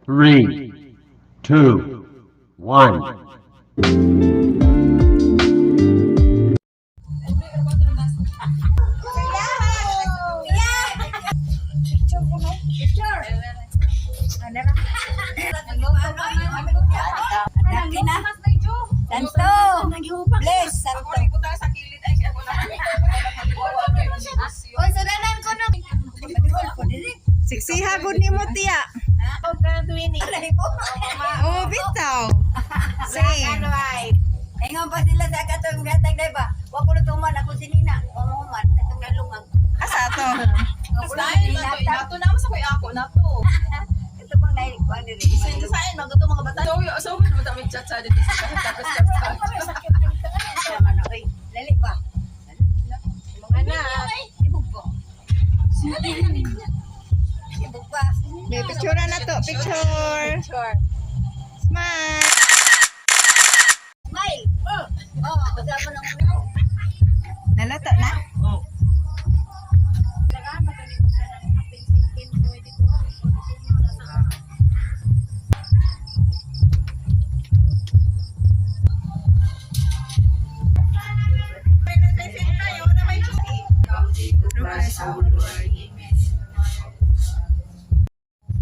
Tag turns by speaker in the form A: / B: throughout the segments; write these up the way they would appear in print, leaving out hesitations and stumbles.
A: 3, 2, 1.
B: Santo! Bless! Santo! Oy, sudanan ko no!
C: Siksiha gud nimo tiya. Oh, bitaw. Same.
B: Ingon pa sila sa katong gatag day ba? Wa ko lutuman ako sinina. Wa mo man katong nalungag.
C: Asa to?
D: Nato naman sa kuya ako, nato.
B: Ito bang nailig ko ang diri?
D: Sa saan, mga ito mga bata. So, mo dami chat sa dito sa tapos.
B: Lali pa. Mga na. Ibog po. Ibog pa.
C: Be, picture na to. Picture. Smile.
B: Smile. Oh, basta mo nang ulo.
C: Nalato na?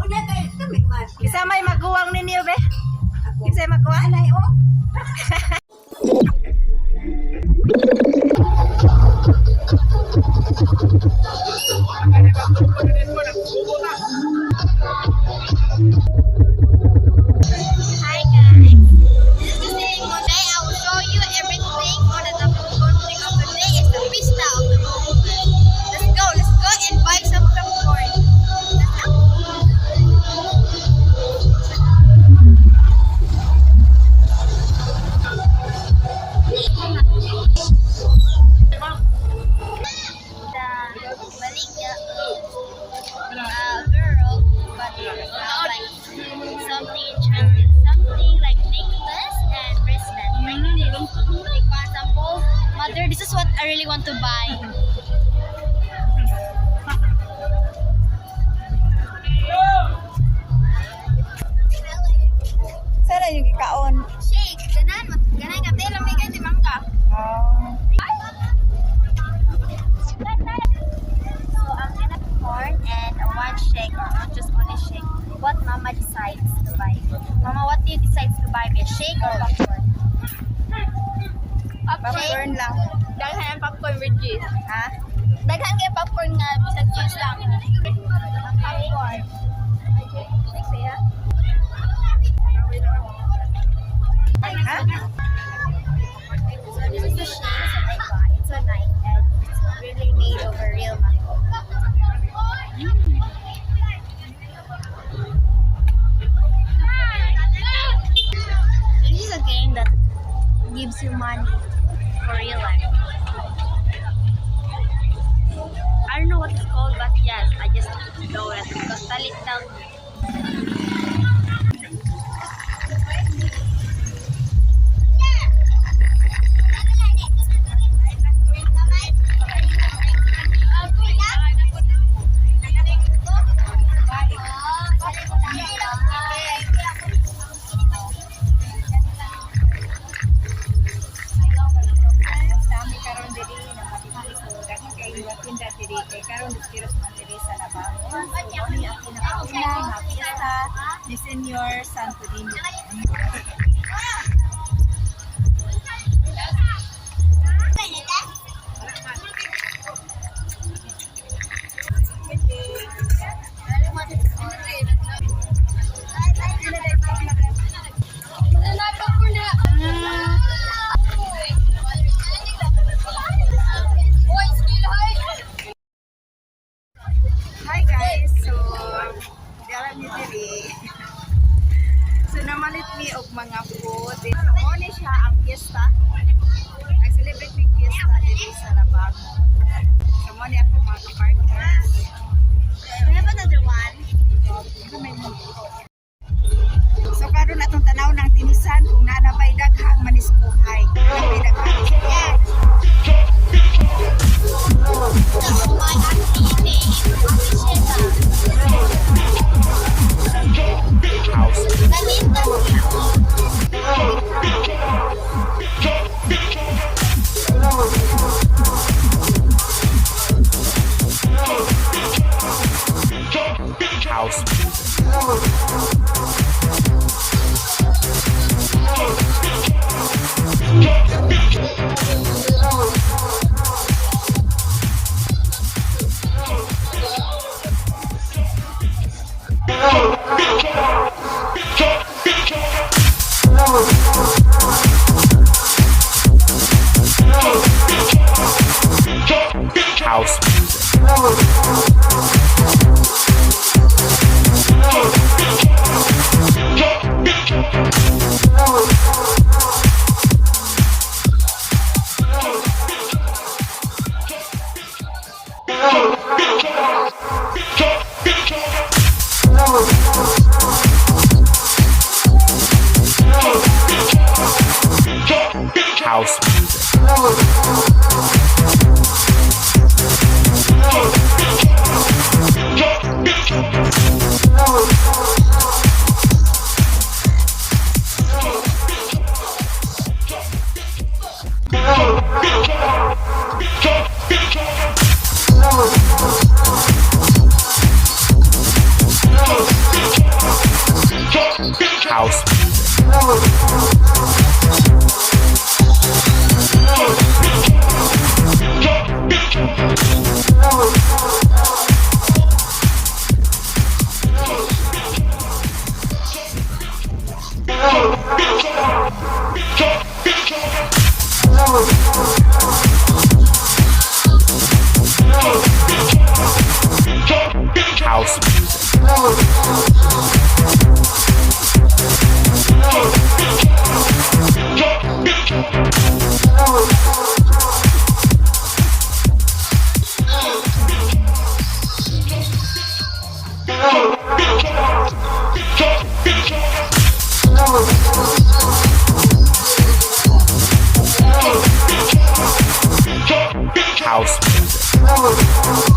B: Una kay kami man.
C: Isa may maguwang ninyo, be? Isa maguwang?
B: Alay oh.
E: Hi guys, this is the thing today. I will show you everything on the Labangon thing of the day is the pista of the moment. Let's go and buy some popcorn. Let's go. The Maligya girl, but like something enchanted, something like necklace and bracelet, like this. Like for example, mother, this is what I really want to buy.
C: Sana yung ikaon.
E: Shake, ganan ka tela may ganti mangka.
C: Oh.
E: So I'm gonna corn and one shake, or not just only shake. What Mama decides to buy. Mama, what do you decide to buy? Me a shake or popcorn?
C: Popcorn lang.
E: Daghan ang popcorn with juice.
C: Ha?
E: Daghan kay popcorn nga sa juice lang. Popcorn. Shake siya.
C: Ha?
E: So this is the shake that I got. It's so nice and it's really made over real mango. This is a game that gives you money for real life. I don't know what it's called, but yes, I just know it because Talit tells me.
C: Sami karon diri na matitiso daghan kay tinda diri kay karon diskiros man diri sa Labangon. So kami ang pinakauna nga fiesta ni Senyor Santo Niño. Hi guys, so dala mi diri. So namalit mi og mga food. Mo ni siya ang fiesta. Nag-celebrate mi fiesta diri sa Labangon. So mo ni ako mga partners.
E: We have another one.
C: So karon atong tanaw ng tinisan kung nanabay daghang maniskuhay. Nanabay daghang
E: Yes. That's my auntie name. Auntie Sheta.
F: House music. House music. House music. House music. House music. House music.